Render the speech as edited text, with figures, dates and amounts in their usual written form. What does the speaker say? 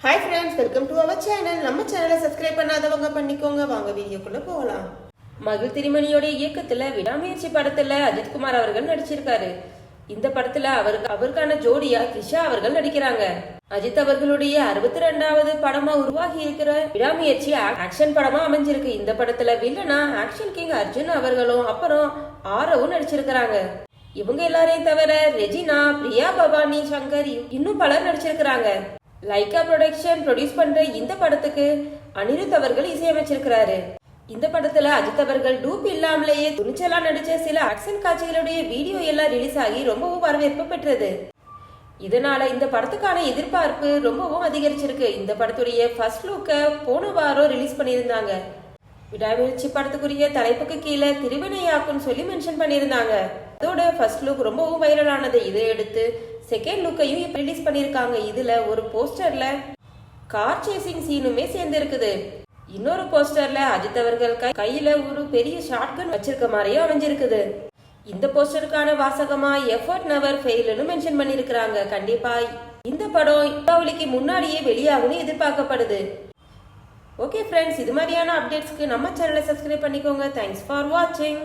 Hi friends, welcome to our channel. நம்ம சேனலை subscribe பண்ணாதவங்க பண்ணிக்கோங்க. வாங்க வீடியோக்குள்ள போகலாம். மகிழ் திருமணியோட இயக்கத்துல விடாமுயற்சி படத்துல அஜித்குமார் அவர்கள் நடிச்சிருக்காரு. இந்த படத்துல அவருக்கான ஜோடியா த்ரிஷா அவர்கள் நடிக்கிறாங்க. அஜித் அவர்களுடைய 62வது படமா உருவாகி இருக்கிற விடாமுயற்சி ஆக்ஷன் படமா அமைஞ்சிருக்கு. இந்த படத்துல வில்லனா ஆக்ஷன் கிங் அர்ஜுன் அவர்களும் அப்புறம் ஆரவும் நடிச்சிருக்கிறாங்க. இவங்க எல்லாரையும் தவிர ரெஜினா, பிரியா பவானி சங்கர் இன்னும் பலர் நடிச்சிருக்கிறாங்க. லைகா ப்ரொடக்ஷன் ப்ரொடியூஸ் பண்ற இந்த படத்துக்கு அனிருத் அவர்கள் இசையமைச்சிருக்கிறாரு. இந்த படத்துல அஜித் அவர்கள் டூப் இல்லாமலேயே துணிச்சலா நடிச்ச சில ஆக்ஷன் காட்சிகளுடைய வீடியோ எல்லாம் ரிலீஸ் ஆகி ரொம்பவும் வரவேற்பு பெற்றது. இதனால இந்த படத்துக்கான எதிர்பார்ப்பு ரொம்பவும் அதிகரிச்சிருக்கு. இந்த படத்துடைய ஃபர்ஸ்ட் லுக்க போன வாரம் ரிலீஸ் பண்ணியிருந்தாங்க. விடாமுயற்சி படத்துக்குரிய தலைப்புக்கு கீழே திருவினையாக்குன்னு சொல்லி மென்ஷன் பண்ணியிருந்தாங்க. அதோட ஃபர்ஸ்ட் லுக் ரொம்பவும் வைரலானது. இதை எடுத்து செகண்ட் லுக்கையும் ரிலீஸ் பண்ணிருக்காங்க. இதுல ஒரு போஸ்டர்ல கார் சேசிங் சீனுமே சேர்ந்து இருக்குது. இன்னொரு போஸ்டர்ல அஜித் அவர்கள் கையில ஒரு பெரிய ஷாட்கன் வச்சிருக்க மாதிரியும் அமைஞ்சிருக்குது. இந்த போஸ்டருக்கான வாசகமா எஃபர்ட் நெவர் ஃபெயில்னு மென்ஷன் பண்ணிருக்காங்க. கண்டிப்பா இந்த படம் தீபாவளிக்கு முன்னாடியே வெளியாகும்னு எதிர்பார்க்கப்படுது. ஓகே ஃப்ரெண்ட்ஸ், இது மாதிரியான அப்டேட்ஸ்க்கு நம்ம சேனலை சப்ஸ்கிரைப் பண்ணிக்கோங்க. தேங்க்ஸ் ஃபார் வாட்சிங்.